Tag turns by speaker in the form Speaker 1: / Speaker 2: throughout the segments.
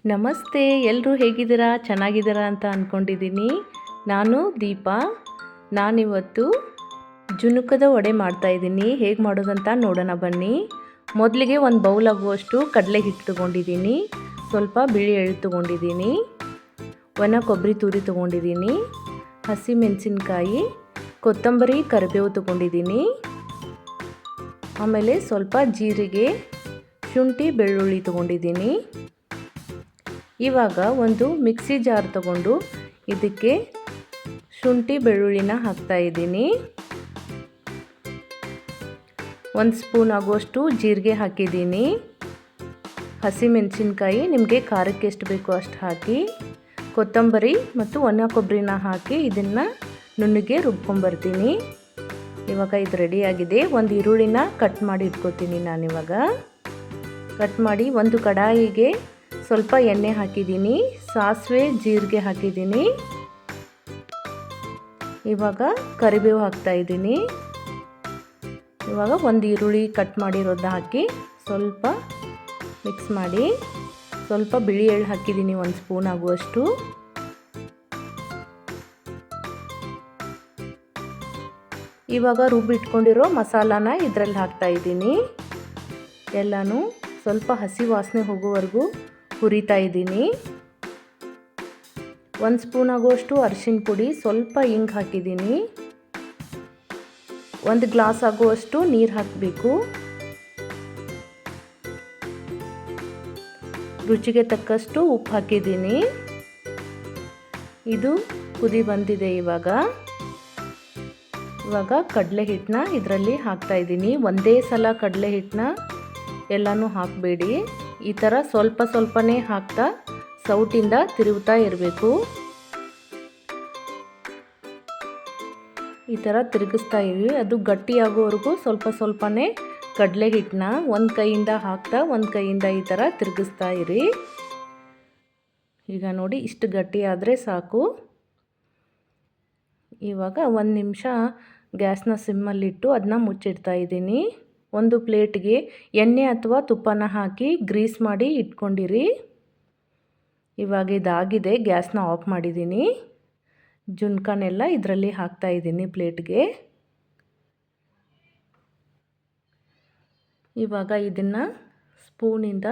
Speaker 1: ನಮಸ್ತೆ, ಎಲ್ಲರೂ ಹೇಗಿದ್ದೀರಾ? ಚೆನ್ನಾಗಿದ್ದೀರಾ ಅಂತ ಅಂದ್ಕೊಂಡಿದ್ದೀನಿ. ನಾನು ದೀಪಾ. ನಾನಿವತ್ತು ಜುನುಕದ ವಡೆ ಮಾಡ್ತಾಯಿದ್ದೀನಿ. ಹೇಗೆ ಮಾಡೋದಂತ ನೋಡೋಣ ಬನ್ನಿ. ಮೊದಲಿಗೆ ಒಂದು ಬೌಲ್ ಆಗುವಷ್ಟು ಕಡಲೆ ಹಿಟ್ಟು ತೊಗೊಂಡಿದ್ದೀನಿ, ಸ್ವಲ್ಪ ಬಿಳಿ ಎಳ್ಳು ತೊಗೊಂಡಿದ್ದೀನಿ, ಒಣ ಕೊಬ್ಬರಿ ತುರಿ ತೊಗೊಂಡಿದ್ದೀನಿ, ಹಸಿ ಮೆಣಸಿನ್ಕಾಯಿ, ಕೊತ್ತಂಬರಿ, ಕರಿಬೇವು ತೊಗೊಂಡಿದ್ದೀನಿ, ಆಮೇಲೆ ಸ್ವಲ್ಪ ಜೀರಿಗೆ, ಶುಂಠಿ, ಬೆಳ್ಳುಳ್ಳಿ ತೊಗೊಂಡಿದ್ದೀನಿ. ಇವಾಗ ಒಂದು ಮಿಕ್ಸಿ ಜಾರ್ ತಗೊಂಡು ಇದಕ್ಕೆ ಶುಂಠಿ ಬೆಳ್ಳುಳ್ಳಿನ ಹಾಕ್ತಾಯಿದ್ದೀನಿ. 1 ಸ್ಪೂನ್ ಆಗುವಷ್ಟು ಜೀರಿಗೆ ಹಾಕಿದ್ದೀನಿ. ಹಸಿಮೆಣಸಿನ್ಕಾಯಿ ನಿಮಗೆ ಖಾರಕ್ಕೆ ಎಷ್ಟು ಬೇಕೋ ಅಷ್ಟು ಹಾಕಿ, ಕೊತ್ತಂಬರಿ ಮತ್ತು ಒಣ ಕೊಬ್ಬರಿನ ಹಾಕಿ ಇದನ್ನು ನುಣ್ಣಗೆ ರುಬ್ಕೊಂಬರ್ತೀನಿ. ಇವಾಗ ಇದು ರೆಡಿಯಾಗಿದೆ. ಒಂದು ಈರುಳ್ಳಿನ ಕಟ್ ಮಾಡಿ ಇಟ್ಕೋತೀನಿ. ನಾನಿವಾಗ ಕಟ್ ಮಾಡಿ ಒಂದು ಕಡಾಯಿಗೆ ಸ್ವಲ್ಪ ಎಣ್ಣೆ ಹಾಕಿದ್ದೀನಿ, ಸಾಸಿವೆ ಜೀರಿಗೆ ಹಾಕಿದ್ದೀನಿ. ಇವಾಗ ಕರಿಬೇವು ಹಾಕ್ತಾಯಿದ್ದೀನಿ. ಇವಾಗ ಒಂದು ಈರುಳ್ಳಿ ಕಟ್ ಮಾಡಿರೋದನ್ನ ಹಾಕಿ ಸ್ವಲ್ಪ ಮಿಕ್ಸ್ ಮಾಡಿ, ಸ್ವಲ್ಪ ಬಿಳಿ ಎಳ್ಳು ಹಾಕಿದ್ದೀನಿ, 1 ಸ್ಪೂನ್ ಆಗುವಷ್ಟು. ಇವಾಗ ರುಬ್ಬಿಟ್ಕೊಂಡಿರೋ ಮಸಾಲಾನ ಇದರಲ್ಲಿ ಹಾಕ್ತಾಯಿದ್ದೀನಿ. ಎಲ್ಲನೂ ಸ್ವಲ್ಪ ಹಸಿ ವಾಸನೆ ಹೋಗೋವರೆಗೂ ಹುರಿತಾ ಇದ್ದೀನಿ. 1 ಸ್ಪೂನ್ ಆಗುವಷ್ಟು ಅರಿಶಿನ ಪುಡಿ, ಸ್ವಲ್ಪ ಹಿಂಗೆ ಹಾಕಿದ್ದೀನಿ. 1 ಗ್ಲಾಸ್ ಆಗುವಷ್ಟು ನೀರು ಹಾಕಬೇಕು. ರುಚಿಗೆ ತಕ್ಕಷ್ಟು ಉಪ್ಪು ಹಾಕಿದ್ದೀನಿ. ಇದು ಕುದಿ ಬಂದಿದೆ. ಇವಾಗ ಕಡಲೆ ಹಿಟ್ಟನ್ನ ಇದರಲ್ಲಿ ಹಾಕ್ತಾ ಇದ್ದೀನಿ. ಒಂದೇ ಸಲ ಕಡಲೆ ಹಿಟ್ಟನ್ನ ಎಲ್ಲನೂ ಹಾಕಬೇಡಿ. ಈ ಥರ ಸ್ವಲ್ಪ ಸ್ವಲ್ಪನೇ ಹಾಕ್ತಾ ಸೌಟಿಂದ ತಿರುಗ್ತಾ ಇರಬೇಕು. ಈ ಥರ ತಿರುಗಿಸ್ತಾ ಇರಿ. ಅದು ಗಟ್ಟಿಯಾಗೋವರೆಗೂ ಸ್ವಲ್ಪ ಸ್ವಲ್ಪನೇ ಕಡಲೆ ಹಿಟ್ಟನ್ನ ಒಂದು ಕೈಯಿಂದ ಹಾಕ್ತಾ ಒಂದು ಕೈಯಿಂದ ಈ ಥರ ತಿರುಗಿಸ್ತಾ ಇರಿ. ಈಗ ನೋಡಿ, ಇಷ್ಟು ಗಟ್ಟಿ ಆದರೆ ಸಾಕು. ಇವಾಗ 1 ನಿಮಿಷ ಗ್ಯಾಸ್ನ ಸಿಮ್ಮಲ್ಲಿಟ್ಟು ಅದನ್ನ ಮುಚ್ಚಿಡ್ತಾ ಇದ್ದೀನಿ. ಒಂದು ಪ್ಲೇಟ್ಗೆ ಎಣ್ಣೆ ಅಥವಾ ತುಪ್ಪನ ಹಾಕಿ ಗ್ರೀಸ್ ಮಾಡಿ ಇಟ್ಕೊಂಡಿರಿ. ಇವಾಗ ಇದಾಗಿದೆ. ಗ್ಯಾಸ್ನ ಆಫ್ ಮಾಡಿದ್ದೀನಿ. ಜುನ್ಕನೆಲ್ಲ ಇದರಲ್ಲಿ ಹಾಕ್ತಾಯಿದ್ದೀನಿ ಪ್ಲೇಟ್ಗೆ. ಇವಾಗ ಇದನ್ನು ಸ್ಪೂನಿಂದ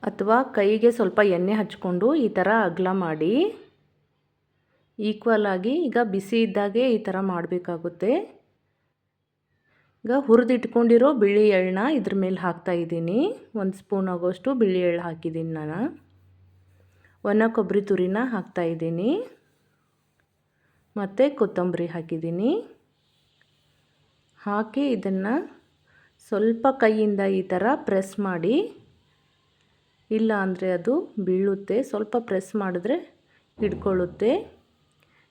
Speaker 1: ಅಥವಾ ಕೈಗೆ ಸ್ವಲ್ಪ ಎಣ್ಣೆ ಹಚ್ಕೊಂಡು ಈ ಥರ ಅಗಲ ಮಾಡಿ ಈಕ್ವಲ್ ಆಗಿ, ಈಗ ಬಿಸಿ ಇದ್ದಾಗೆ ಈ ಥರ ಮಾಡಬೇಕಾಗುತ್ತೆ. ಈಗ ಹುರಿದಿಟ್ಕೊಂಡಿರೋ ಬಿಳಿ ಎಳ್ಳನ್ನ ಇದ್ರ ಮೇಲೆ ಹಾಕ್ತಾಯಿದ್ದೀನಿ. 1 ಸ್ಪೂನ್ ಆಗೋಷ್ಟು ಬಿಳಿ ಎಳ್ಳು ಹಾಕಿದ್ದೀನಿ ನಾನು. ಒಣ ಕೊಬ್ಬರಿ ತುರಿನ ಹಾಕ್ತಾಯಿದ್ದೀನಿ ಮತ್ತು ಕೊತ್ತಂಬರಿ ಹಾಕಿದ್ದೀನಿ. ಹಾಕಿ ಇದನ್ನು ಸ್ವಲ್ಪ ಕೈಯಿಂದ ಈ ಥರ ಪ್ರೆಸ್ ಮಾಡಿ, ಇಲ್ಲ ಅಂದರೆ ಅದು ಬೀಳುತ್ತೆ. ಸ್ವಲ್ಪ ಪ್ರೆಸ್ ಮಾಡಿದ್ರೆ ಹಿಡ್ಕೊಳ್ಳುತ್ತೆ.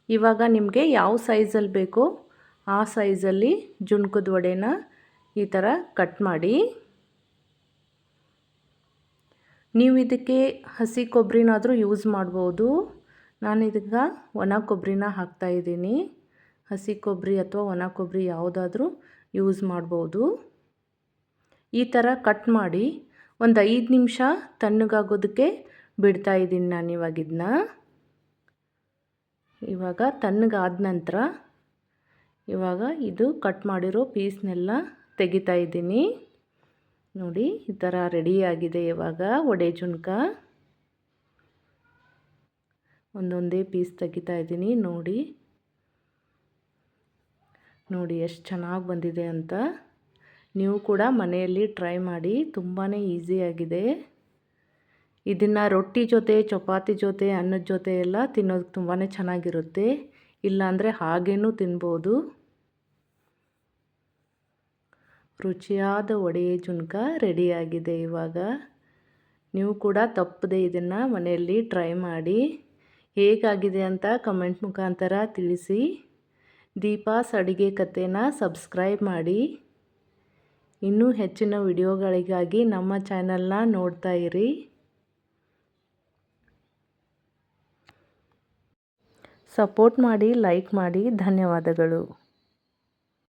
Speaker 1: ಇವಾಗ ನಿಮಗೆ ಯಾವ ಸೈಜಲ್ಲಿ ಬೇಕೋ ಆ ಸೈಜಲ್ಲಿ ಜುನ್ಕದ ವಡೆನ ಈ ಥರ ಕಟ್ ಮಾಡಿ. ನೀವು ಇದಕ್ಕೆ ಹಸಿ ಕೊಬ್ಬರಿನಾದರೂ ಯೂಸ್ ಮಾಡ್ಬೋದು. ನಾನು ಇದಕ್ಕೆ ಒಣ ಕೊಬ್ಬರಿನ ಹಾಕ್ತಾಯಿದ್ದೀನಿ. ಹಸಿ ಕೊಬ್ಬರಿ ಅಥವಾ ಒಣ ಕೊಬ್ಬರಿ ಯಾವುದಾದ್ರೂ ಯೂಸ್ ಮಾಡ್ಬೋದು. ಈ ಥರ ಕಟ್ ಮಾಡಿ ಒಂದು 5 ನಿಮಿಷ ತಣ್ಣಗಾಗೋದಕ್ಕೆ ಬಿಡ್ತಾಯಿದ್ದೀನಿ ನಾನು ಇದನ್ನ. ಇವಾಗ ತಣ್ಣಗಾದ ನಂತರ ಇವಾಗ ಇದು ಕಟ್ ಮಾಡಿರೋ ಪೀಸ್ನೆಲ್ಲ ತೆಗಿತಾ ಇದ್ದೀನಿ. ನೋಡಿ, ಈ ಥರ ರೆಡಿಯಾಗಿದೆ. ಇವಾಗ ವಡೆ ಜುನ್ಕ ಒಂದೊಂದೇ ಪೀಸ್ ತೆಗಿತಾ ಇದ್ದೀನಿ. ನೋಡಿ ಎಷ್ಟು ಚೆನ್ನಾಗಿ ಬಂದಿದೆ ಅಂತ. ನೀವು ಕೂಡ ಮನೆಯಲ್ಲಿ ಟ್ರೈ ಮಾಡಿ. ತುಂಬಾ ಈಸಿಯಾಗಿದೆ. ಇದನ್ನು ರೊಟ್ಟಿ ಜೊತೆ, ಚಪಾತಿ ಜೊತೆ, ಅನ್ನದ ಜೊತೆ ಎಲ್ಲ ತಿನ್ನೋದಕ್ಕೆ ತುಂಬಾ ಚೆನ್ನಾಗಿರುತ್ತೆ. ಇಲ್ಲಾಂದರೆ ಹಾಗೇನೂ ತಿನ್ಬೋದು. ರುಚಿಯಾದ ವಡೆ ಜುನ್ಕ ರೆಡಿಯಾಗಿದೆ. ಇವಾಗ ನೀವು ಕೂಡ ತಪ್ಪದೆ ಇದನ್ನು ಮನೆಯಲ್ಲಿ ಟ್ರೈ ಮಾಡಿ. ಹೇಗಾಗಿದೆ ಅಂತ ಕಮೆಂಟ್ ಮುಖಾಂತರ ತಿಳಿಸಿ. ದೀಪಾಸ್ ಅಡುಗೆ ಕಥೆನ ಸಬ್ಸ್ಕ್ರೈಬ್ ಮಾಡಿ. ಇನ್ನೂ ಹೆಚ್ಚಿನ ವಿಡಿಯೋಗಳಿಗಾಗಿ ನಮ್ಮ ಚಾನಲ್ನ ನೋಡ್ತಾ ಇರಿ. ಸಪೋರ್ಟ್ ಮಾಡಿ, ಲೈಕ್ ಮಾಡಿ. ಧನ್ಯವಾದಗಳು.